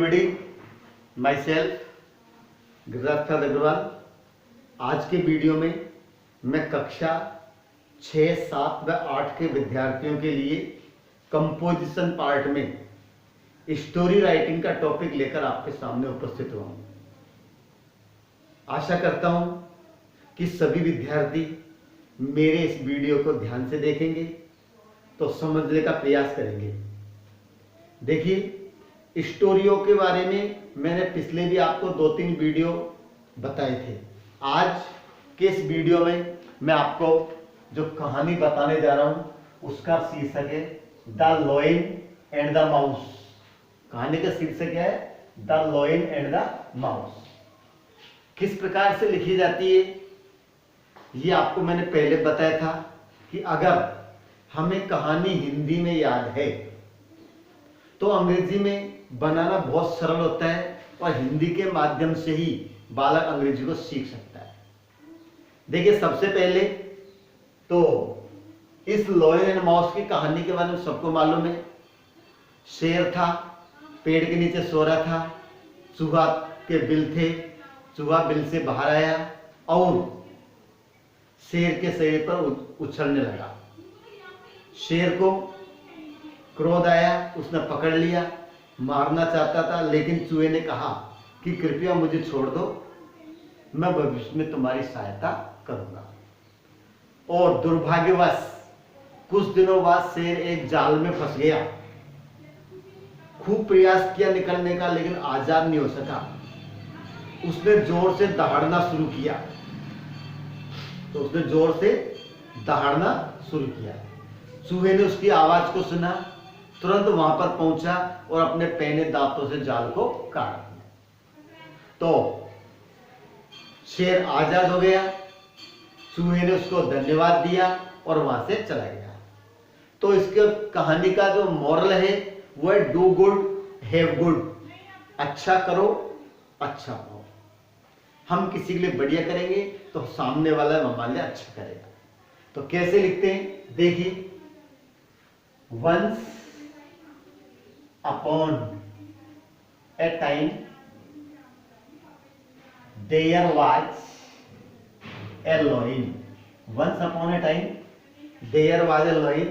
Everybody, myself Giriraj Agrawal. आज के video में मैं कक्षा 6, 7 व 8 के विद्यार्थियों के लिए कंपोजिशन पार्ट में स्टोरी राइटिंग का टॉपिक लेकर आपके सामने उपस्थित हुआ हूं। आशा करता हूं कि सभी विद्यार्थी मेरे इस वीडियो को ध्यान से देखेंगे तो समझने का प्रयास करेंगे। देखिए, स्टोरियों के बारे में मैंने पिछले भी आपको 2-3 वीडियो बताए थे। आज के इस वीडियो में मैं आपको जो कहानी बताने जा रहा हूं उसका शीर्षक है the lion and the mouse. कहानी का शीर्षक है the lion and the mouse. किस प्रकार से लिखी जाती है ये आपको मैंने पहले बताया था कि अगर हमें कहानी हिंदी में याद है तो अंग्रेजी में बनाना बहुत सरल होता है और हिंदी के माध्यम से ही बालक अंग्रेजी को सीख सकता है। देखिए, सबसे पहले तो इस लॉयन एंड माउस की कहानी के बारे में सबको मालूम है। शेर था, पेड़ के नीचे सो रहा था, चूहा के बिल थे, चूहा बिल से बाहर आया और शेर के शरीर पर उछलने लगा। शेर को क्रोध आया, उसने पकड़ लिया, मारना चाहता था, लेकिन चूहे ने कहा कि कृपया मुझे छोड़ दो, मैं भविष्य में तुम्हारी सहायता करूंगा। और दुर्भाग्यवश कुछ दिनों बाद शेर एक जाल में फंस गया। खूब प्रयास किया निकलने का, लेकिन आजाद नहीं हो सका। उसने जोर से दहाड़ना शुरू किया चूहे ने उसकी आवाज को सुना, तुरंत वहां पर पहुंचा और अपने पैने दांतों से जाल को काट दिया। तो शेर आजाद हो गया। चूहे ने उसको धन्यवाद दिया और वहां से चला गया। तो इसके कहानी का जो मॉरल है वो है डू गुड हैव गुड। अच्छा करो, अच्छा हो। हम किसी के लिए बढ़िया करेंगे तो सामने वाला हमारे लिए अच्छा करेगा। तो कैसे लिखते हैं, देखिए, once upon a time there was a lion. Once upon a time there was a lion.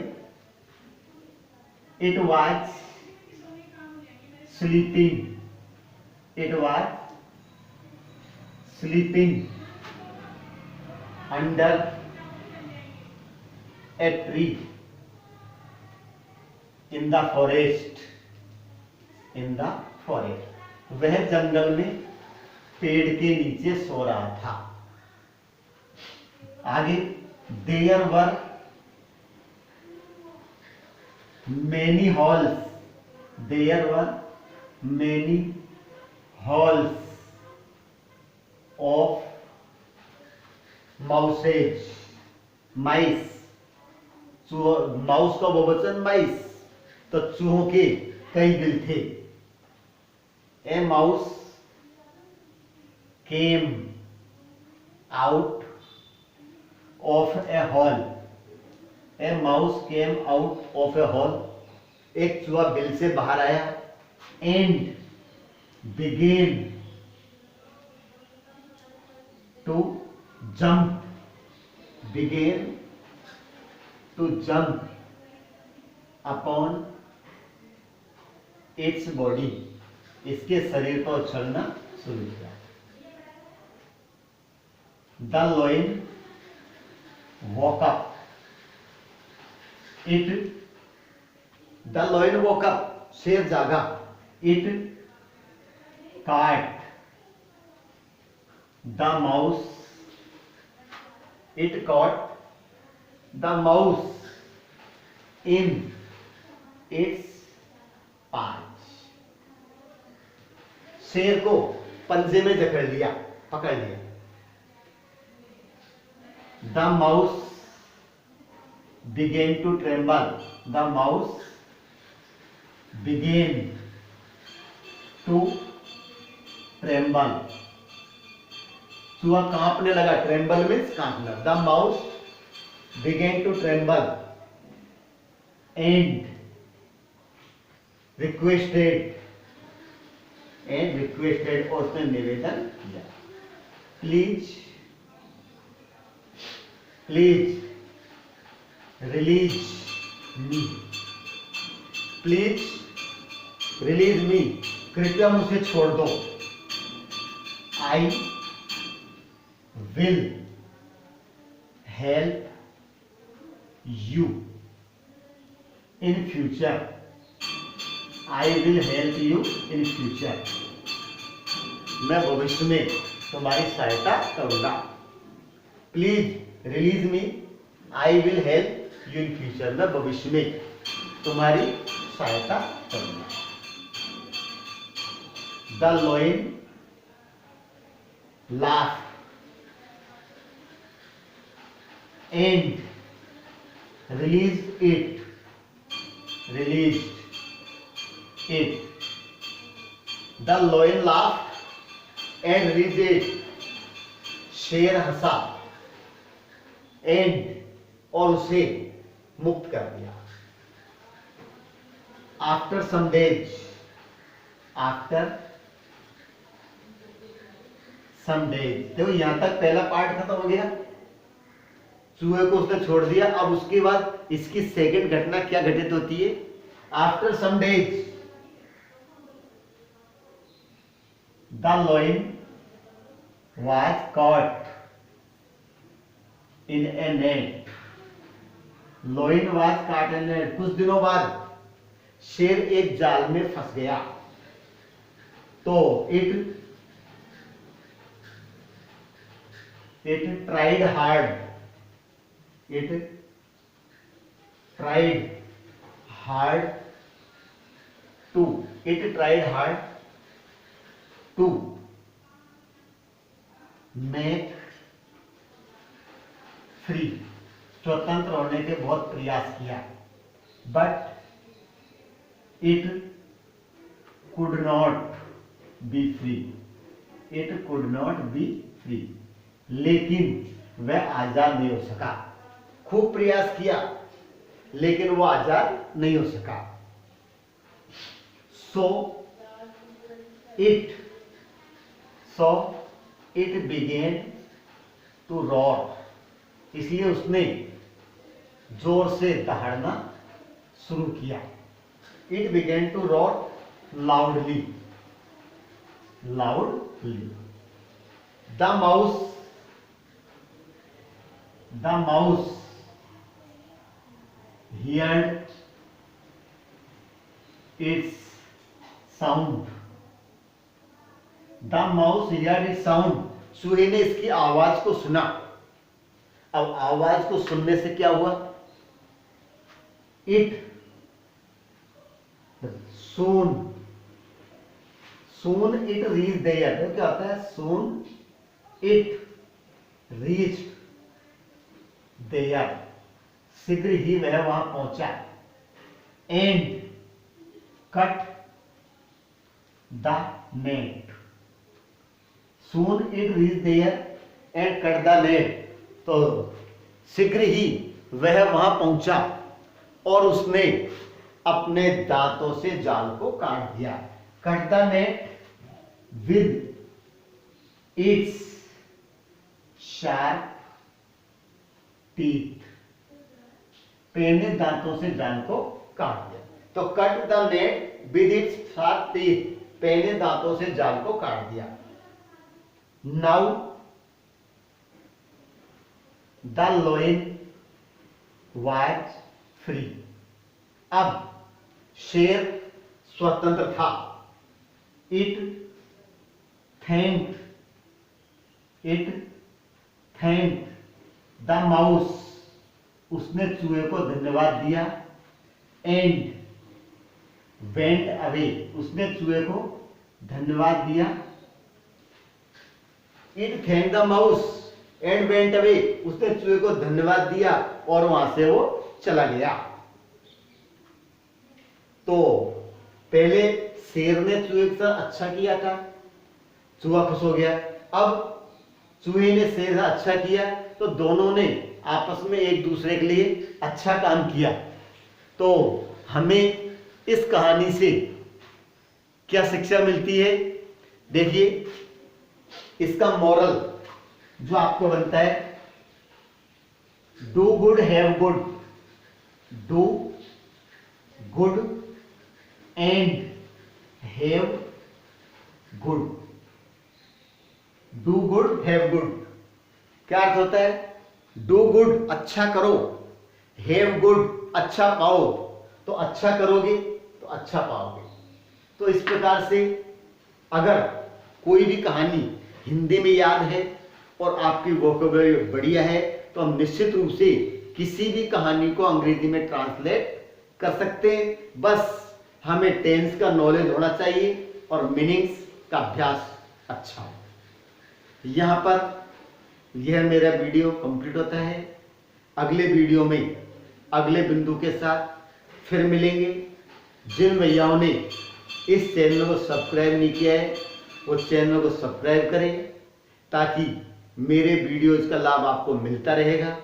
It was sleeping. It was sleeping under a tree in the forest. वह जंगल में पेड़ के नीचे सो रहा था। आगे, there were many holes of mouses. Mouse का बहुवचन माइस, तो चूहों के कई बिल थे। A mouse came out of a hole. A mouse came out of a hole. एक चूहा बिल से बाहर आया। And began to jump upon its body. इसके शरीर पर उछलना शुरू किया। The lion woke up. शेर जागा। It caught the mouse in its पांच। शेर को पंजे में पकड़ लिया। The mouse began to tremble. चूहा कांपने लगा। ट्रेम्बल मीन्स कांपना। The mouse began to tremble and requested and requested, और उसने निवेदन किया, please release me, please release me, कृपया मुझे छोड़ दो, I will help you in future, I will help you in future, मैं भविष्य में तुम्हारी सहायता करूंगा, please release me, I will help you in future, मैं भविष्य में तुम्हारी सहायता करूंगा। The lion laughed and released it. The lion laughed and released it. शेर हंसा and, और उसे मुक्त कर दिया। After some days, देखो यहां तक पहला पार्ट खत्म हो गया, चूहे को उसने छोड़ दिया। अब उसके बाद इसकी सेकंड घटना क्या घटित होती है? After some days the lion was caught in a net, lion was caught in a net, कुछ दिनों बाद शेर एक जाल में फंस गया। तो it tried hard to make free, स्वतंत्र होने के बहुत प्रयास किया, but it could not be free, लेकिन वह आजाद नहीं हो सका। खूब प्रयास किया लेकिन वो आजाद नहीं हो सका। So it began to roar, इसलिए उसने जोर से दहाड़ना शुरू किया। It began to roar loudly. The mouse heard its sound. चूहे ने इसकी आवाज को सुना। अब आवाज को सुनने से क्या हुआ? It soon it reached there, क्या होता है? soon it reached there, शीघ्र ही वह वहां पहुंचा। And cut the net, soon it reached there and cut the net, तो शीघ्र ही वह वहां पहुंचा और उसने अपने दांतों से जाल को काट दिया। Cut the net with its sharp teeth, पेड़ ने दांतों से जाल को काट दिया। तो cut the net with its sharp teeth, पेड़ ने दांतों से जाल को काट दिया। Now the lion was free, अब शेर स्वतंत्र था। इट थैंक्ड द माउस, उसने चूहे को धन्यवाद दिया। एंड वेंट अवे, उसने चूहे को धन्यवाद दिया। It thank the mouse and went away, उसने चूहे को धन्यवाद दिया और वहां से वो चला गया। तो पहले शेर ने चूहे के साथ अच्छा किया था, चूहा खुश हो गया। अब चूहे ने शेर से अच्छा किया तो दोनों ने आपस में एक दूसरे के लिए अच्छा काम किया। तो हमें इस कहानी से क्या शिक्षा मिलती है? देखिए इसका मॉरल जो आपको बनता है, do good have good, do good and have good, do good have good. क्या अर्थ होता है? डू गुड अच्छा करो, हैव गुड अच्छा पाओ, तो अच्छा करोगे तो अच्छा पाओगे। तो इस प्रकार से अगर कोई भी कहानी हिंदी में याद है और आपकी वोकैबुलरी बढ़िया है तो हम निश्चित रूप से किसी भी कहानी को अंग्रेजी में ट्रांसलेट कर सकते हैं। बस हमें टेंस का नॉलेज होना चाहिए और मीनिंग्स का अभ्यास अच्छा हो। यहाँ पर यह मेरा वीडियो कंप्लीट होता है। अगले वीडियो में अगले बिंदु के साथ फिर मिलेंगे। जिन भैयाओं ने इस चैनल को सब्सक्राइब नहीं किया है वो चैनल को सब्सक्राइब करें ताकि मेरे वीडियोज का लाभ आपको मिलता रहेगा।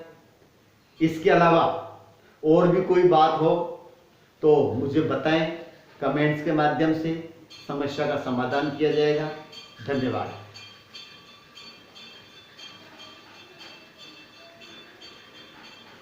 इसके अलावा और भी कोई बात हो तो मुझे बताएं, कमेंट्स के माध्यम से समस्या का समाधान किया जाएगा। धन्यवाद।